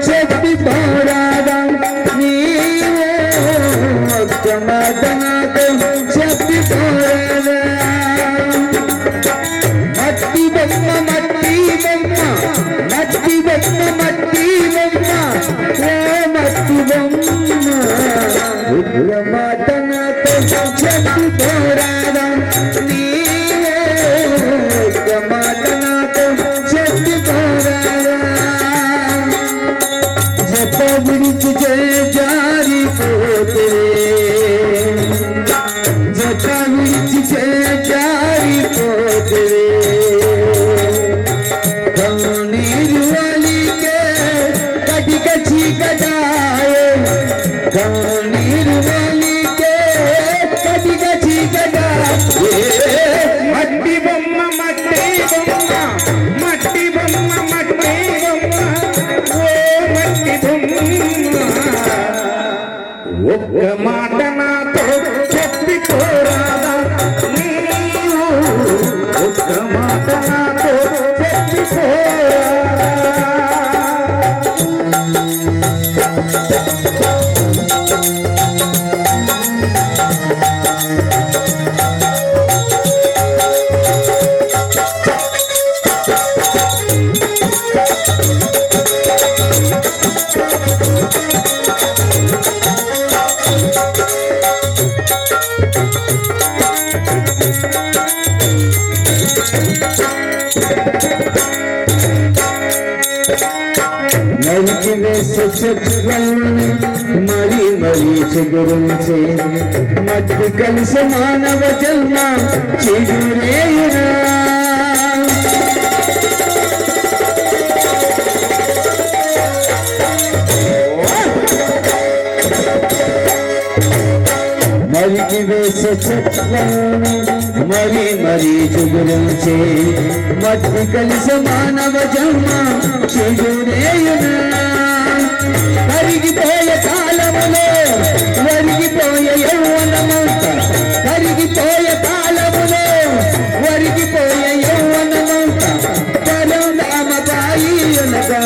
చెప్పి పోరాదా నీవే ఒక్క మాట నాతో చెప్పి పోరాదా మట్టి బొమ్మ మట్టి బొమ్మ మట్టి బొమ్మ మట్టి బొమ్మ ఓ మట్టి బొమ్మ ఒక్క మాట నాతో చెప్పి పోరాదా నీవే ఒక్క మాట నాతో చెప్పి పోరాదా జప విడిచి జారిపోతే జప విడిచి జారిపోతే కన్నీరు వలికే కటిక చీకటాయే కన్నీరు వలికే కటిక చీకటాయే మట్టి బొమ్మ మట్టి బొమ్మ మట్టి బొమ్మ మట్టి బొమ్మ ఓ మట్టి బొమ్మ ఒక్క మాట నాతో చెప్పి పోరాదా నీవు ఒక్క మాట నాతో చెప్పి పోరాదా మరీ మరీ చిగురించి మట్టి కలిసి మానవ జన్మ చిగురేయునా మరికి వేస చెట్లను మరీ మరీ చిగురించి మట్టి కలిసి మానవ జన్మ చిగురేయునా కరిగిపోయే కాలములో వరిగిపోయే యౌవనమంత కరిగిపోయే కాలములో వరిగిపోయే యౌవనమంత పరంధామపాయి అనగా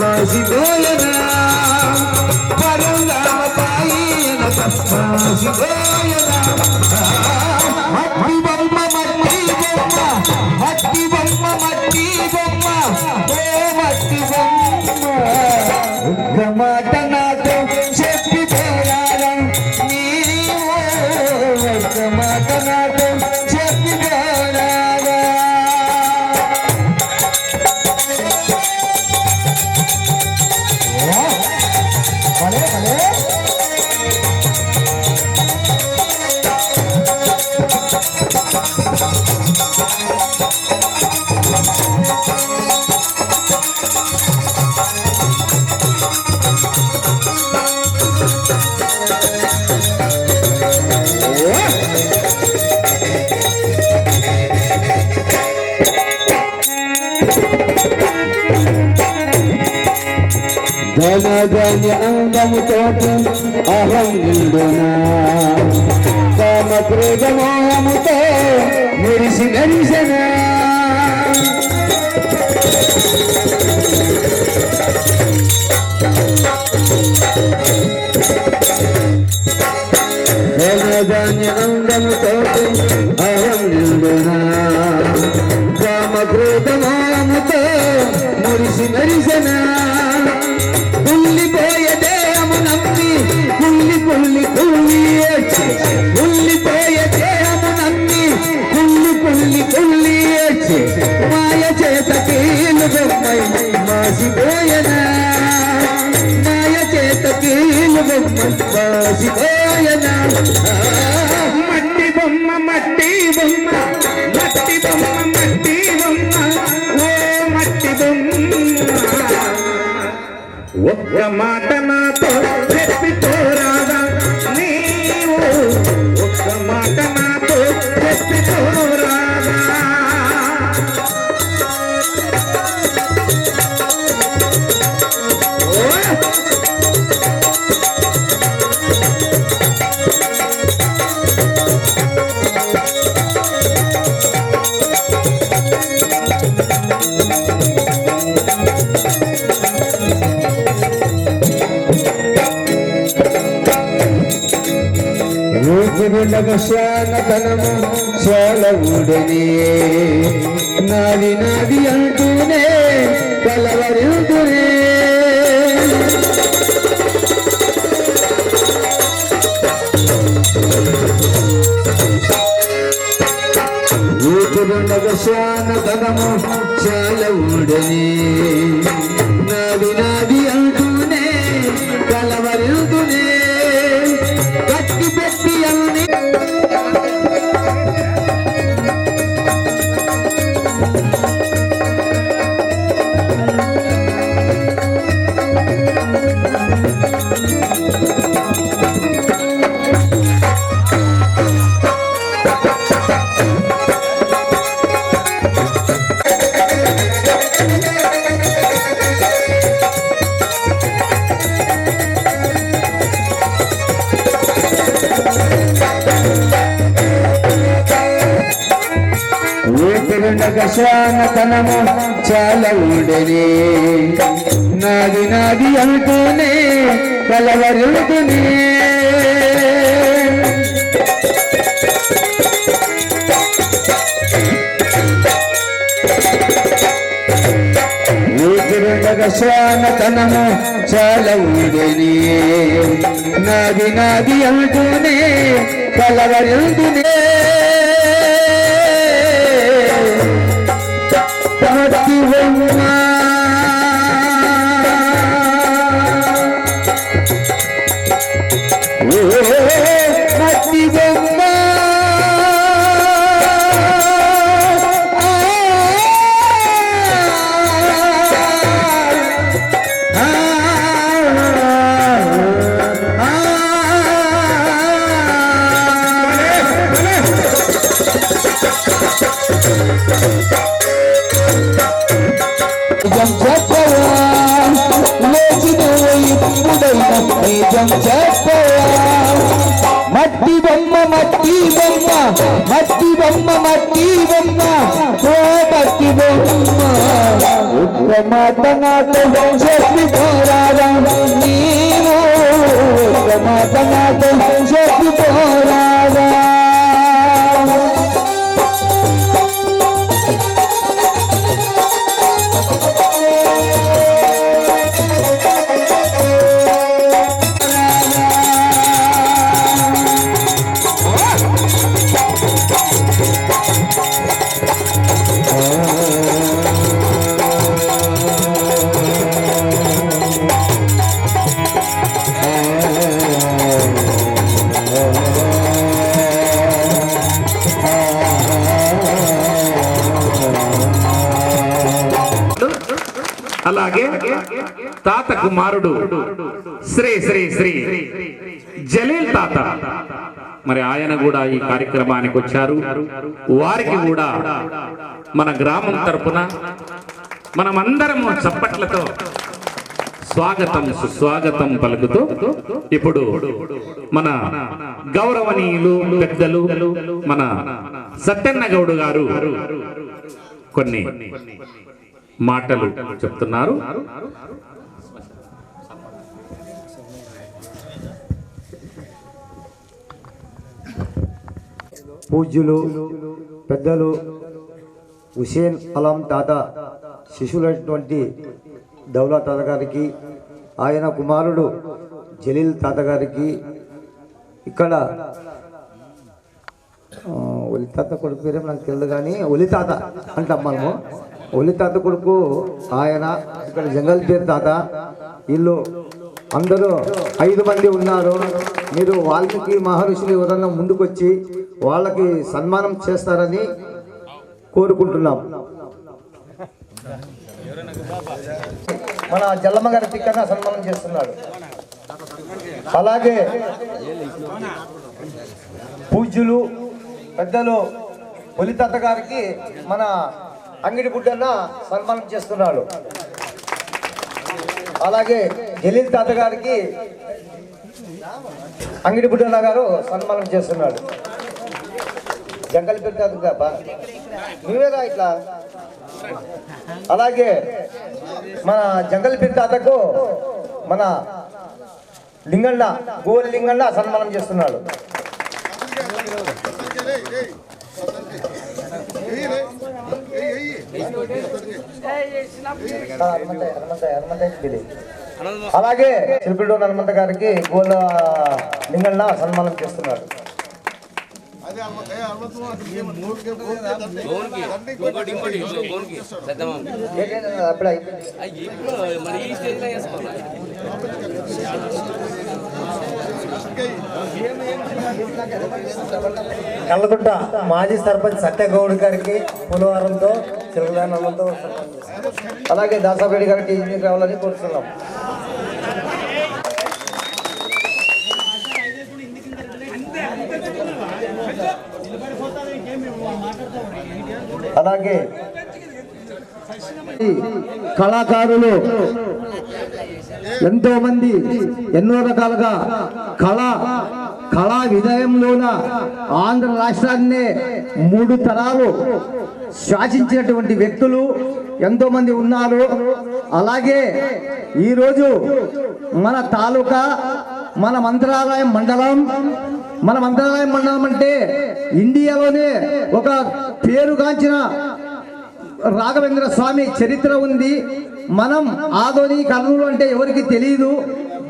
మాసిపోయనా పరంధామపాయి అనగా మాసిపోయనా మట్టి బొమ్మ మట్టి బొమ్మ మట్టి బొమ్మ మట్టి బొమ్మ ఓ మట్టి బొమ్మ ఒక్క మాట నాతో చెప్పి పోరాదా నీవు ఒక్క మాట నాతో చెప్పి పోరాదా భలే భలే ధనధాన్య అంగముతో అహం నిండునా కామ క్రోధమోహముతో మెరిసి మెరిసనా ధనధాన్య అంగముతో అహం నిండునా కామ క్రోధమోహముతో మెరిసి మెరిసనా కుళ్ళిపోయే దేహము నమ్మి కుళ్ళి కుళ్ళి కుళ్ళి ఏడ్చి కుళ్ళిపోయే దేహము నమ్మి కుళ్ళి కుళ్ళి కుళ్ళి ఏడ్చి మాయ చేత కీలు బొమ్మై మాసిపోయనా మాయ చేత కీలు బొమ్మై మాసిపోయనా మట్టి బొమ్మ మట్టి బొమ్మ మట్టి బొమ్మ మట్టి బొమ్మ ఓ మట్టి బొమ్మ ఒక్క మాట నాతో చెప్పి పోరాదా నీవు ఒక్క మాట నాతో చెప్పి పోరాదా శానతనము చాలా ఊడనే నాది నాది అంటూనే కలవరుదునే శానతనము చాలా ఊడనే నాది నాది అంటూనే కలవరుదునే కట్టి పెట్టి అన్ని శానతనము చాలా ఊడనే నాది నాది అంటూనే కలవరుదునే శానతనము చాలా ఊడనే నాది నాది అంటూనే కలవరుదునే మట్టి బొమ్మ మట్టి బొమ్మ మట్టి బొమ్మ మట్టి బొమ్మ మట్టి బొమ్మ మట్టి బొమ్మ ఓ మట్టి బొమ్మ ఒక్క మాట నాతో చెప్పి పోరాదా నీవు ఒక్క మాట నాతో చెప్పి పోరాదా అలాగే తాత కుమారుడు శ్రీ శ్రీ శ్రీ జలీల్ తాత మరి ఆయన కూడా ఈ కార్యక్రమానికి వచ్చారు. వారికి కూడా మన గ్రామం తరపున మనమందరము చప్పట్లతో స్వాగతం సుస్వాగతం పలుకుతూ ఇప్పుడు మన గౌరవనీయులు పెద్దలు మన సత్యన్న గౌడ్ గారు కొన్ని మాటలు చెప్తున్నారు. పూజ్యులు పెద్దలు హుసేన్ అలాం తాత శిశువులైనటువంటి దౌలా తాత గారికి, ఆయన కుమారుడు జలీల్ తాత గారికి, ఇక్కడ ఒలి తాత కొడుకు పేరేమో నాకు తెలియదు కానీ ఒలి తాత అంటాం మనము. ఒలి తాత కొడుకు ఆయన, ఇక్కడ జంగల్ పేరు తాత. వీళ్ళు అందరూ 5 మంది ఉన్నారు. మీరు వాల్మీకి మహర్షులు ఎవరన్నా ముందుకొచ్చి వాళ్ళకి సన్మానం చేస్తారని కోరుకుంటున్నాం. మన జల్లమ్మ గారి తిక్కన సన్మానం చేస్తున్నాడు. అలాగే పూజ్యులు పెద్దలు ఒలి తాత గారికి మన అంగిడి బుడ్డన్న సన్మానం చేస్తున్నాడు. అలాగే జలీల్ తాత గారికి అంగిడి బుడ్డన్న గారు సన్మానం చేస్తున్నాడు. జంగల్ పెద్ద నువ్వేగా ఇట్లా. అలాగే మన జంగల్ తాతకు మన లింగన్న గోలి లింగన్న సన్మానం చేస్తున్నాడు. అలాగే చిలుకుడు హనుమంత గారికి గోల లింగన్న సన్మానం చేస్తున్నారు. కళ్ళగుట్ట మాజీ సర్పంచ్ సత్యగౌడ్ గారికి పునవారంతో చిలుకుడు అలాగే దాసాపేడి గారికి ఇంజనీర్ కావాలని కోరుతున్నాం. అలాగే కళాకారులు ఎంతో మంది ఎన్నో రకాలుగా కళా విజయంలోన ఆంధ్ర రాష్ట్రాన్నే 3 తరాలు శాసించినటువంటి వ్యక్తులు ఎంతో మంది ఉన్నారు. అలాగే ఈరోజు మన తాలూకా మన మంత్రాలయం మండలం అంటే ఇండియాలోనే ఒక పేరుగాంచిన రాఘవేంద్ర స్వామి చరిత్ర ఉంది. మనం ఆదోని కర్నూలు అంటే ఎవరికి తెలియదు,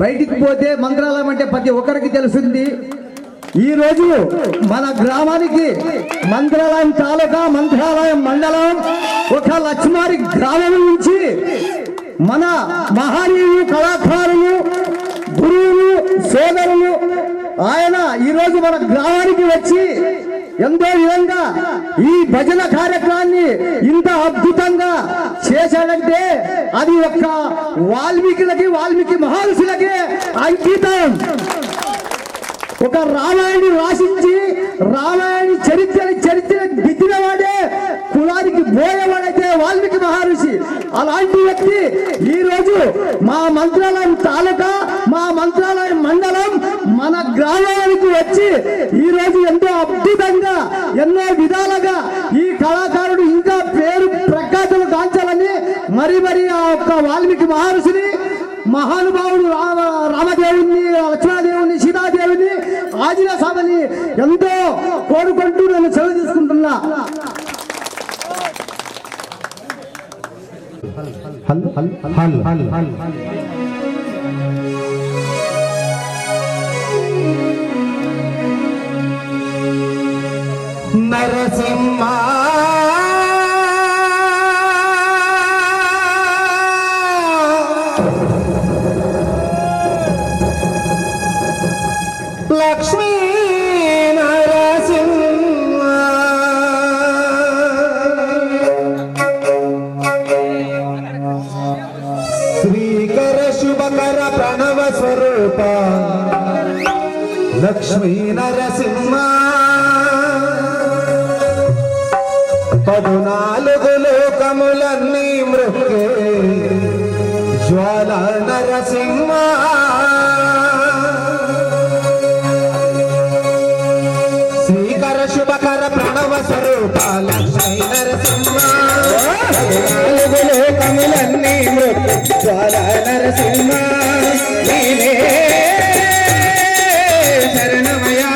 బయటికి పోతే మంత్రాలయం అంటే ప్రతి ఒక్కరికి తెలుస్తుంది. ఈ రోజు మన గ్రామానికి మంత్రాలయం తాలూకా మంత్రాలయం మండలం ఒక లక్ష్మారి గ్రామం నుంచి మన మహనీయులు కళాకారులు గురువులు సోదరులు ఆయన ఈరోజు మన గ్రామానికి వచ్చి ఎంతో విధంగా ఈ భజన కార్యక్రమాన్ని ఇంత అద్భుతంగా చేశాడంటే అది ఒక్క వాల్మీకి మహర్షులకి అంకితం. ఒక రామాయణి రాసించి రామాయణ చరిత్ర దిద్దిన వాడే కులానికి పోయేవాడైతే వాల్మీకి మహర్షి. అలాంటి వ్యక్తి ఈ రోజు మా మంత్రాలయం తాలూకా మా మంత్రాలయం మండలం మన గ్రామానికి వచ్చి ఈ రోజు ఎంతో అద్భుతంగా ఎన్నో విధాలుగా ఈ కళాకారుడు ఇంకా పేరు ప్రఖ్యాతులు గాంచాలని మరి ఆ ఒక్క వాల్మీకి మహర్షిని మహానుభావుడు రామదేవుని లక్ష్మణదేవుని సీతాదేవిని ఆంజనేయ స్వామిని ఎంతో కోరుకుంటూ నేను సెలవు తీసుకుంటున్నా. నరసింహ లక్ష్మీ నరసింహ శ్రీకర శుభకర ప్రణవ స్వరూప లక్ష్మీ నరసింహ 14 లోకములన్నీ మృక్కే జ్వాల నరసింహ శ్రీకర శుభకర ప్రణవ స్వరూప లక్ష్మీ నరసింహ 14 లోకములన్నీ మృక్కే జ్వాల నరసింహ నీనే శరణమయా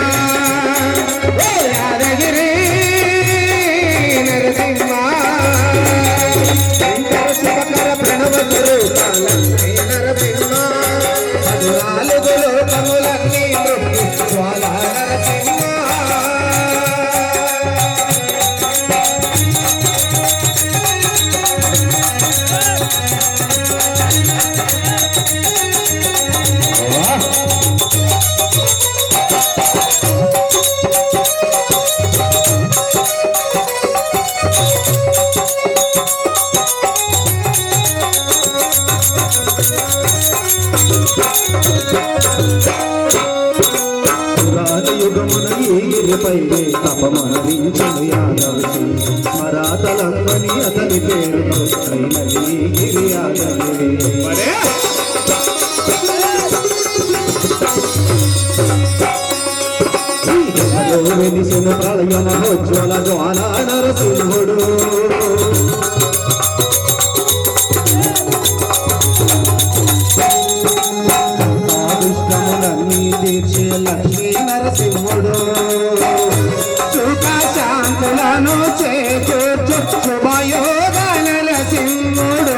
యాదగిరి నరసింహ శుభకర ప్రణవ స్వరూప లక్ష్మీ నరసింహ 14 లోకములన్నీ మృక్కే జ్వాల నరసింహ తపమనరించను యాదవి మరాతలంగని అతని పేరుతో గిరి యాదవి వెలిసిన ప్రళయ మహోజ్వల జ్వాల నరసింహుడు తీర్చే లక్ష్మీ నరసింహుడు శాంతులను చేకూర్చు శుభయోగాల సింహుడు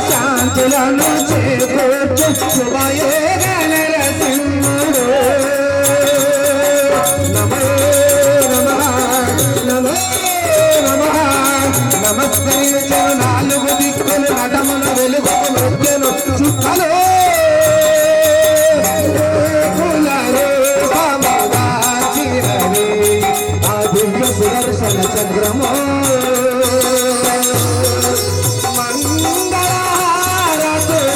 శాంతులను చేకూర్చు శుభయోగాల సింహుడు నమస్కరించను నాలుగు దిక్కులు నటముల వెలుగు నృత్యను చుట్టలు ఆ దివ్య సుదర్శన చక్రము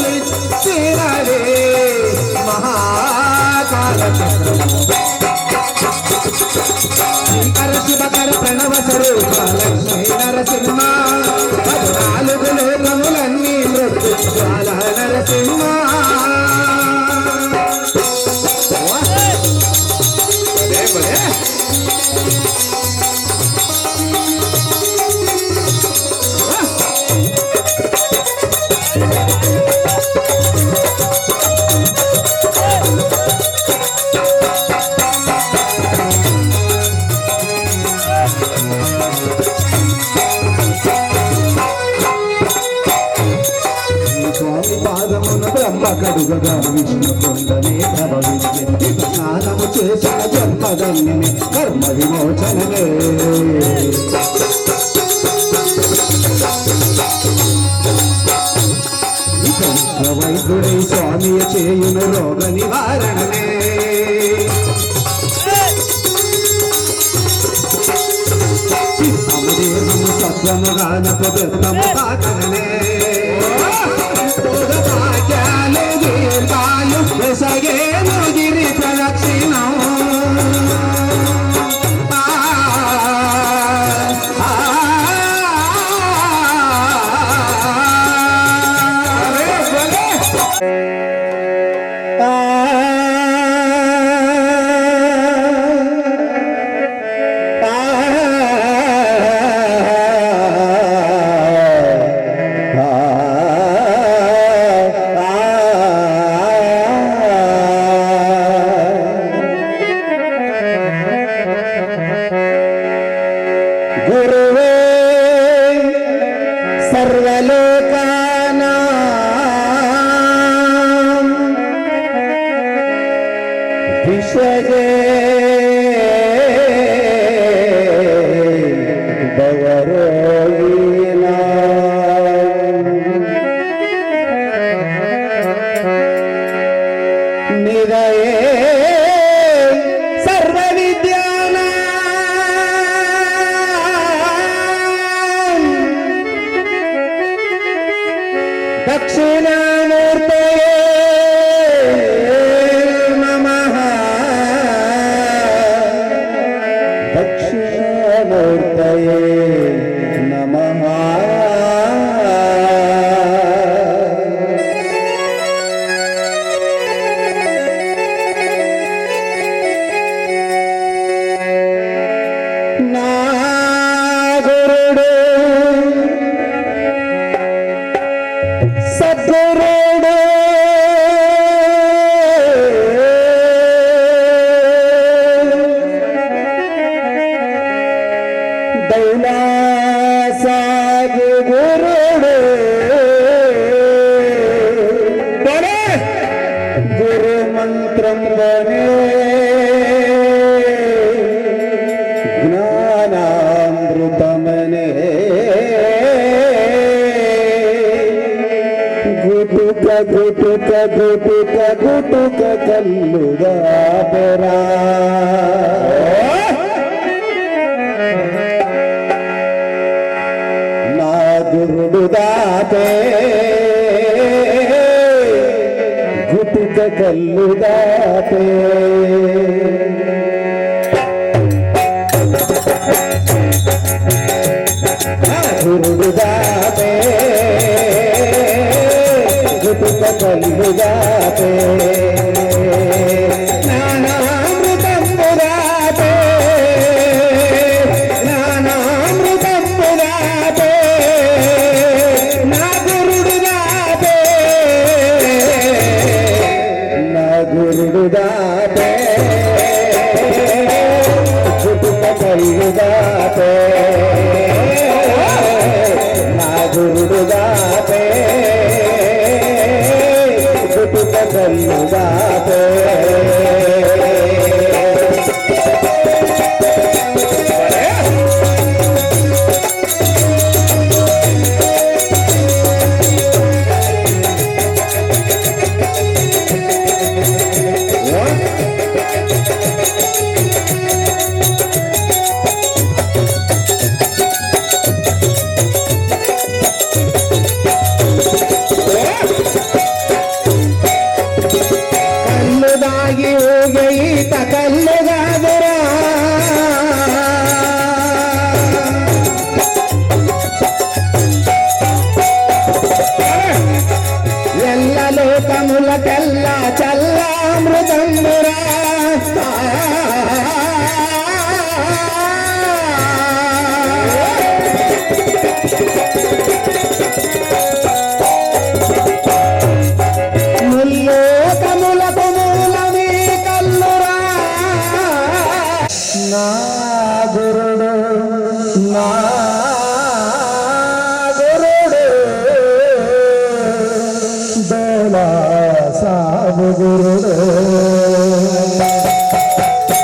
మంగళహారతులిచ్చినదే మహాకాల చక్రము శివకర ప్రణవ స్వరూప లక్ష్మీ నరసింహ 14 లోకములన్నీ మృత్యుజ్వాల నరసింహ స్వామి పాదమున బ్రహ్మ కడుగగా విష్ణు కొండనే ప్రభవించింది స్నానము చేసిన జన్మదన్యమే కర్మ విమోచనమే వైద్యుడై స్వామి చేయును రోగ నివారణమే చిత్తము సత్వము గానపు దత్తము తాకననే సగేను గిరి ప్రదక్షిణం గురువే సర్వలోకానాం విశ్వజే భవరోగిణాం నిరయే దక్షిణామూర్తయే నమః దక్షిణామూర్తయే నమః నా గురుడు సద్గురుడు దైలాసాగు గురుడు గురు మంత్రం బనే జ్ఞానామృతమనే గుటుక గుటుక గుటుక గుటుక కల్లుగా పెరా నా గురుడు దాతే గుటుక కల్లు దాతే గురుడు దాతే గుటుక కల్లు దాతే జ్ఞానామృతము దాతే కల్లుగాతే నా గురుడుగాతే గుటుక కల్లుగాతే ಕಲ್ಲುದಾಗಿ ಹೋಗಿ ಈತ ಕಲ್ಲುಗಾದರ ಎಲ್ಲ ಲೋಕములకెల్ల చల్లామృతంబుర ముల్లోకములకు మూలమీ కల్లురా నా